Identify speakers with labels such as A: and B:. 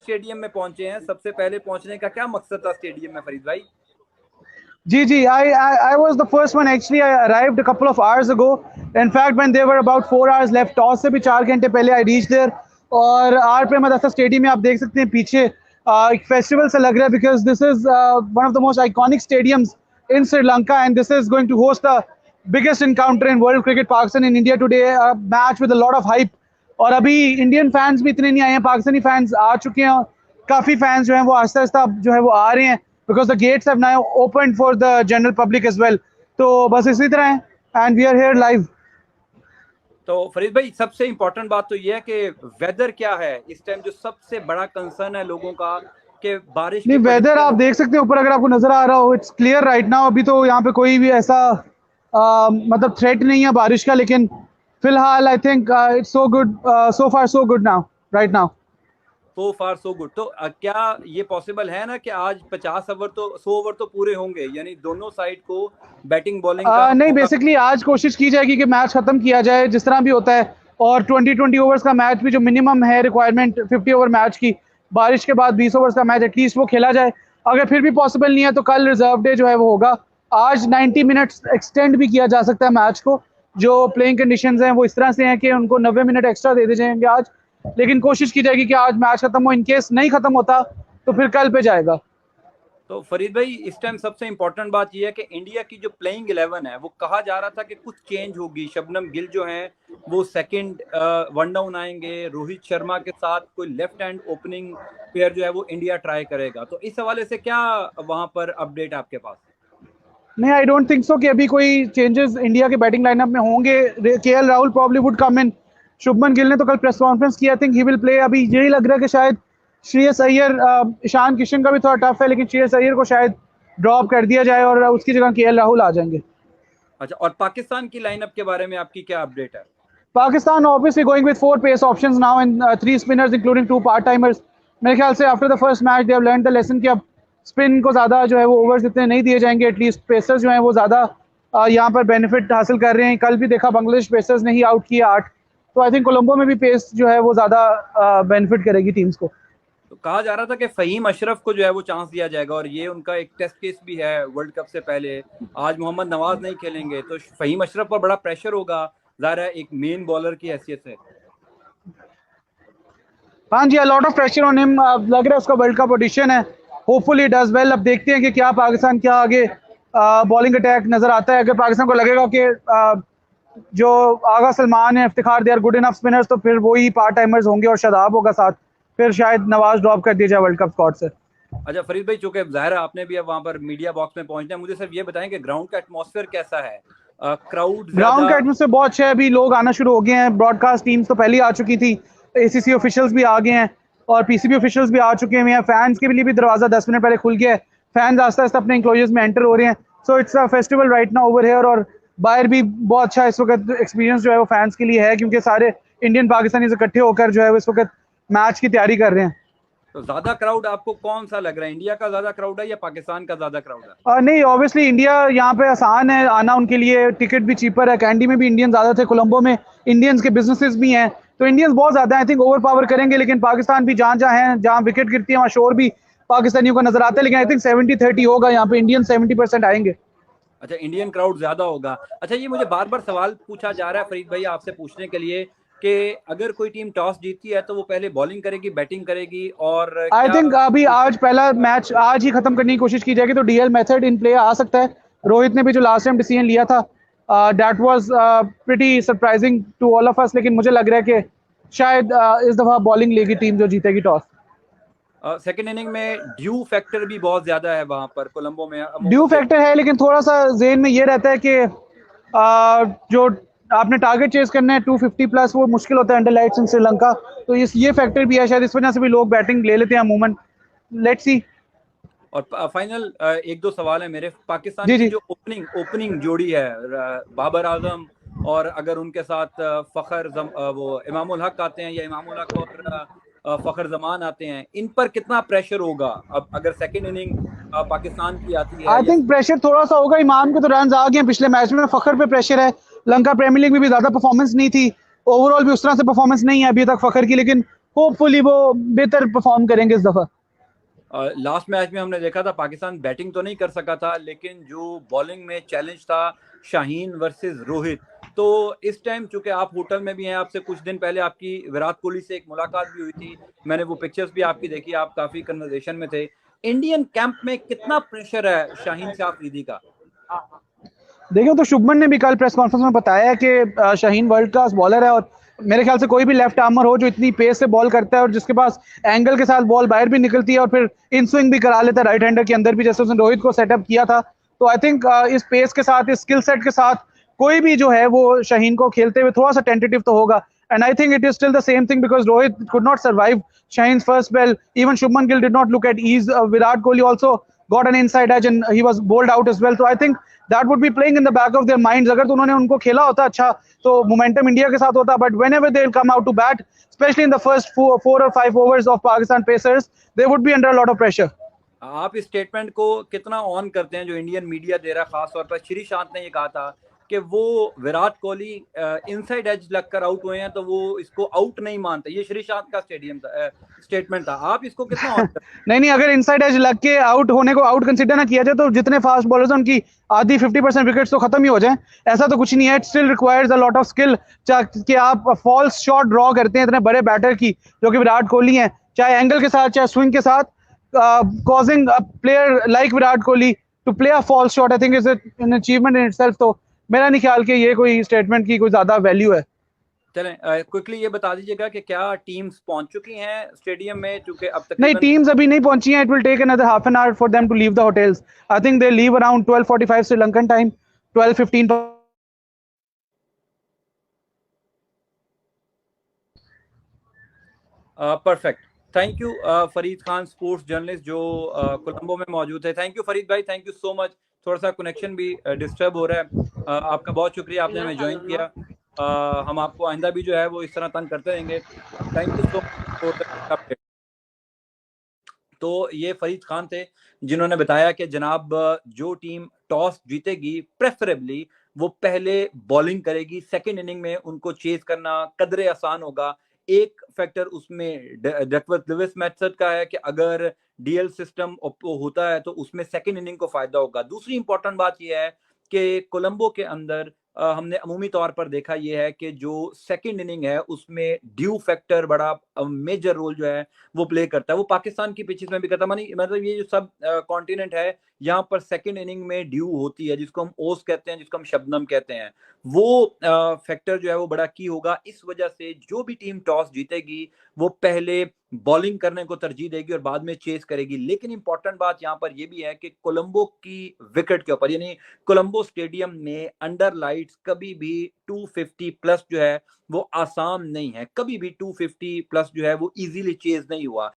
A: Stadium में पहुंचे हैं, सबसे पहले पहुंचने का क्या मकसद था स्टेडियम में फरीद भाई?
B: जी, I was the first one actually. I arrived a couple of hours ago. In fact, when there were about 4 hours left, toss से भी 4 घंटे पहले I reached there. और आर प्रेम मदासा स्टेडियम में आप देख सकते हैं पीछे एक फेस्टिवल सा लग रहा है, because this is one of the most iconic stadiums in Sri Lanka, and this is going to host the biggest encounter in world cricket, Pakistan and India today, a match with a lot of hype. और अभी Indian fans भी इतने नहीं आए हैं, Pakistani fans आ चुके हैं, काफ़ी फैंस जो हैं वो आहिस्ता आहिस्ता जो है वो आ रहे हैं, because the gates have now opened for the general public as well. तो बस इसी तरह है, and we are here live.
A: तो फरीद भाई, सबसे इम्पोर्टेंट बात तो ये है कि वेदर क्या है इस टाइम, जो सबसे बड़ा कंसर्न है लोगों का कि बारिश
B: नहीं, वेदर आप देख सकते हैं ऊपर, अगर आपको नजर आ रहा हो, इट्स क्लियर राइट नाउ. अभी तो यहाँ पे कोई भी ऐसा मतलब थ्रेट नहीं है बारिश का, लेकिन फिलहाल I think it's so good, so far so good now, right now.
A: So far so good. तो क्या ये पॉसिबल है ना कि आज 50 ओवर तो 100 ओवर तो पूरे होंगे, यानी दोनों साइड को बैटिंग बॉलिंग का?
B: नहीं, बेसिकली आज कोशिश की जाएगी कि मैच खत्म किया जाए जिस तरह भी होता है, और 20 ओवर्स का मैच भी जो मिनिमम है रिक्वायरमेंट 50 ओवर मैच की, बारिश के बाद 20 ओवर्स का मैच एटलीस्ट वो खेला जाए. अगर फिर भी पॉसिबल नहीं है तो कल रिजर्व डे जो है वो होगा. आज 90 मिनट्स एक्सटेंड भी किया जा सकता है मैच को. जो प्लेइंग कंडीशंस हैं वो इस तरह से हैं कि उनको 90 मिनट एक्स्ट्रा दे दिए जाएंगे आज, लेकिन कोशिश की जाएगी कि आज मैच खत्म हो. इनकेस नहीं खत्म होता तो फिर कल पे जाएगा.
A: तो फरीद भाई, इस टाइम सबसे इम्पोर्टेंट बात यह है कि इंडिया की जो प्लेइंग 11 है वो कहा जा रहा था कि कुछ चेंज होगी. शबनम गिल जो हैं वो सेकंड वन डाउन आएंगे, रोहित शर्मा के साथ कोई लेफ्ट हैंड ओपनिंग प्लेयर जो है वो इंडिया ट्राई करेगा. तो इस हवाले से क्या वहां पर अपडेट आपके पास?
B: नहीं, आई डोंट थिंक सो कि अभी कोई चेंजेस इंडिया के बैटिंग लाइनअप में होंगे. KL Rahul probably would come in. Shubman Gill ने तो कल प्रेस कॉन्फ्रेंस किया, I think he will play. अभी यही लग रहा है कि शायद श्रेयस अय्यर, ईशान किशन का भी थोड़ा टफ है, लेकिन श्रेयस अय्यर को शायद ड्रॉप कर दिया जाए और उसकी जगह केएल राहुल आ जाएंगे.
A: अच्छा, और पाकिस्तान की लाइनअप के बारे में आपकी क्या अपडेट है?
B: Pakistan obviously going with 4 pace options now and 3 spinners including 2 part timers. मेरे ख्याल से after the first match they have learn the lesson कि अब स्पिन को ज़्यादा जो है वो ओवर्स इतने नहीं दिए जाएंगे. एटलीस्ट पेसर्स जो हैं वो ज़्यादा यहाँ पर बेनिफिट हासिल कर रहे हैं. कल भी देखा बांग्लादेश पेसर्स ने ही आउट किए 8. तो आई थिंक कोलंबो में भी पेस जो है वो ज़्यादा बेनिफिट करेगी टीम्स को.
A: तो कहा जा रहा था कि फ़हीम अशरफ को जो है वो चांस दिया जाएगा, और ये उनका एक टेस्ट केस भी है वर्ल्ड कप से पहले. आज मोहम्मद नवाज नहीं खेलेंगे तो फ़हीम अशरफ पर बड़ा प्रेशर होगा, ज़ाहिर है, एक मेन बॉलर की हैसियत से.
B: हाँ जी, lot of pressure on him. लग रहा है उसका वर्ल्ड कप ऑडिशन है. Hopefully does well. अब देखते हैं कि क्या पाकिस्तान क्या आगे बॉलिंग अटैक नजर आता है. अगर पाकिस्तान को लगेगा कि जो आगा सलमान है, Iftikhar, they are good enough spinners, तो फिर वही पार्ट टाइमर्स होंगे और शादाब होगा साथ. फिर शायद नवाज ड्रॉप कर दिया जाए वर्ल्ड कप स्क्वाड से.
A: अच्छा फरीद भाई, चूंकि ज़ाहिर है आपने भी अब वहाँ पर मीडिया बॉक्स में पहुंचना है, मुझे सिर्फ ये बताएं कि ग्राउंड का एटमॉस्फेयर कैसा है?
B: ग्राउंड का एटमॉस्फेयर बहुत अच्छा है. अभी लोग आना शुरू हो गए हैं. ब्रॉडकास्ट टीम्स तो पहले ही आ चुकी थी, एसीसी ऑफिशियल्स भी आ गए हैं और पीसीबी ऑफिशियल्स भी आ चुके हैं. फैंस के लिए भी दरवाज़ा 10 मिनट पहले खुल गया है. फैंस आस्ता आस्ता अपने इंक्लोजर्स में एंटर हो रहे हैं. So it's a festival right now over here. और बाहर भी बहुत अच्छा इस वक्त एक्सपीरियंस जो है वो फैंस के लिए है, क्योंकि सारे इंडियन पाकिस्तानी इकट्ठे होकर जो है इस वक्त मैच की तैयारी कर रहे हैं.
A: तो ज्यादा क्राउड आपको कौन सा लग रहा है? इंडिया का ज्यादा क्राउड है या पाकिस्तान का ज्यादा क्राउड है?
B: नहीं, ऑब्वियसली इंडिया यहाँ पे आसान है आना उनके लिए. टिकट भी चीपर है. कैंडी में भी इंडियन ज्यादा थे, कोलंबो में इंडियंस के बिजनेसेस भी हैं, तो इंडियंस बहुत ज्यादा है. आई थिंक ओवर पावर करेंगे, लेकिन पाकिस्तान भी जहाँ जहाँ है, जहाँ विकेट गिरती है वहाँ शोर भी पाकिस्तानियों को नजर आता है. लेकिन आई थिंक 70-30 होगा यहाँ पे. इंडियन 70% आएंगे.
A: अच्छा, इंडियन क्राउड ज्यादा होगा. अच्छा, ये मुझे बार बार सवाल पूछा जा रहा है फरीद भाई आपसे पूछने के लिए कि अगर कोई टीम टॉस जीतती है तो वो पहले बॉलिंग करेगी, बैटिंग करेगी? और
B: आई थिंक अभी आज पहला मैच आज ही खत्म करने की कोशिश की जाएगी, तो डीएल मेथड इन प्ले आ सकता है. रोहित ने भी जो लास्ट टाइम डिसीजन लिया था, that was pretty surprising to all of us. लेकिन मुझे लग रहा है कि शायद इस दफा बॉलिंग लेगी टीम जो जीतेगी टॉस.
A: सेकंड इनिंग में ड्यू फैक्टर भी बहुत ज्यादा है वहां पर कोलंबो में.
B: ड्यू फैक्टर है, लेकिन थोड़ा सा जेन में ये रहता है कि जो आपने टारगेट चेज करना है 250 प्लस, वो मुश्किल होता है अंडर लाइट्स इन श्रीलंका. तो ये फैक्टर भी है शायद, इस वजह से भी लोग बैटिंग ले लेते हैं अमूमन. Let's see.
A: और फाइनल एक दो सवाल है मेरे. पाकिस्तान की जो ओपनिंग जोड़ी है, बाबर आजम और अगर उनके साथ वो इमामुल हक आते हैं या इमामुल हक और फखर जमान आते हैं, इन पर कितना प्रेशर होगा अब अगर सेकंड इनिंग पाकिस्तान की आती है?
B: आई थिंक प्रेशर थोड़ा सा होगा. इमाम के तो रन आ गए पिछले मैच में. फखर पे प्रेशर है. लंका प्रीमियर लीग में भी ज्यादा परफॉर्मेंस नहीं थी. ओवरऑल भी उस तरह से परफॉर्मेंस नहीं है अभी तक फखर की, लेकिन होपफुली वो बेहतर परफॉर्म करेंगे इस दफा।
A: लास्ट मैच में हमने देखा था पाकिस्तान बैटिंग तो नहीं कर सका था, लेकिन जो बॉलिंग में चैलेंज था शाहीन वर्सेस रोहित, तो इस टाइम चूंकि आप होटल में भी हैं, आपसे कुछ दिन पहले आपकी विराट कोहली से एक मुलाकात भी हुई थी, मैंने वो पिक्चर्स भी आपकी देखी, आप काफी कन्वर्सेशन में थे। इंडियन कैंप में कितना प्रेशर है शाहीन शाह अफरीदी का?
B: देखिए तो शुभमन ने भी कल प्रेस कॉन्फ्रेंस में बताया कि शाहीन वर्ल्ड क्लास बॉलर है और मेरे ख्याल से कोई भी लेफ्ट आर्मर हो जो इतनी पेस से बॉल करता है और जिसके पास एंगल के साथ बॉल बाहर भी निकलती है और फिर इन स्विंग भी करा लेता है राइट हैंडर के अंदर भी, जैसे उसने रोहित को सेटअप किया था। तो आई थिंक इस पेस के साथ, इस स्किल सेट के साथ कोई भी जो है वो शाहीन को खेलते हुए थोड़ा सा टेंटेटिव तो होगा। And I think it is still the same thing because Rohit could not survive Shahin's first spell. Even Shubman Gill did not look at ease. Virat Kohli also got an inside edge and he was bowled out as well. So I think that would be playing in the back of their minds. अगर तो उन्होंने उनको खेला होता अच्छा तो momentum India के साथ होता. But whenever they will come out to bat, especially in the first four or five overs of Pakistan Pacers, they would be under a lot of pressure.
A: आप इस स्टेटमेंट को कितना ऑन करते हैं जो इंडियन मीडिया दे रहा है? खासतौर पर श्रीशांत ने ये कहा था कि वो विराट कोहली इनसाइड एज लगकर आउट हुए हैं तो वो इसको आउट नहीं मानते। ये श्रीशांत का स्टेटमेंट था, आप इसको कितना ऑन करते हैं?
B: नहीं, अगर इनसाइड एज लग के आउट होने को आउट कंसीडर ना किया जाए तो जितने फास्ट बॉलर्स हैं उनकी आधी 50% विकेट्स तो खत्म ही हो जाए। ऐसा तो कुछ नहीं है। It still requires a lot of skill कि आप फॉल्स शॉट ड्रॉ करते हैं इतने बड़े बैटर की जो कि विराट कोहली हैं, चाहे एंगल के साथ चाहे स्विंग के साथ, causing a player like Virat Kohli to play a false shot, I think is an achievement in itself. तो मेरा नहीं ख्याल कि ये कोई स्टेटमेंट की कोई ज्यादा वैल्यू है।
A: चलें, क्विकली ये बता दीजिएगा कि क्या टीम्स पहुंच चुकी हैं स्टेडियम में? क्योंकि अब तक
B: नहीं, टीम्स अभी नहीं पहुंची हैं। It will take another half an hour for them to leave the hotels. I think they leave around 12:45 Sri Lankan time, 12:15।
A: Perfect, thank you Farid Khan, sports journalist जो कोलंबो में मौजूद है। थैंक यू फरीद भाई, थैंक यू सो मच। थोड़ा सा connection भी disturb हो रहा है। आपका बहुत शुक्रिया, आपने हमें ज्वाइन किया। हम आपको आइंदा भी जो है वो इस तरह तंग करते रहेंगे। Thank you so much. तो ये फरीद खान थे जिन्होंने बताया कि जनाब जो टीम टॉस जीतेगी प्रेफरेबली वो पहले बॉलिंग करेगी, सेकंड इनिंग में उनको चेज करना कदरे आसान होगा। एक फैक्टर उसमें डकवर्थ लुइस मेथड का है कि अगर डीएल सिस्टम होता है तो उसमें सेकंड इनिंग को फायदा होगा। दूसरी इंपॉर्टेंट बात यह है कि कोलंबो के अंदर हमने अमूमी तौर पर देखा यह है कि जो सेकंड इनिंग है उसमें ड्यू फैक्टर बड़ा मेजर रोल जो है वो प्ले करता है। वो पाकिस्तान की पिचेस में भी करता है, मानी मतलब ये जो सब कॉन्टिनेंट है यहाँ पर सेकंड इनिंग में ड्यू होती है, जिसको हम ओस कहते हैं, जिसको हम शबनम कहते हैं। वो फैक्टर जो है वो बड़ा की होगा। इस वजह से जो भी टीम टॉस जीतेगी वो पहले बॉलिंग करने को तरजीह देगी और बाद में चेस करेगी। लेकिन इंपॉर्टेंट बात यहाँ पर यह भी है कि कोलंबो की विकेट के ऊपर, यानी कोलंबो स्टेडियम में अंडर लाइट्स कभी भी 250 प्लस जो है वो आसान नहीं है। कभी भी 250 प्लस जो है वो इजीली चेज नहीं हुआ।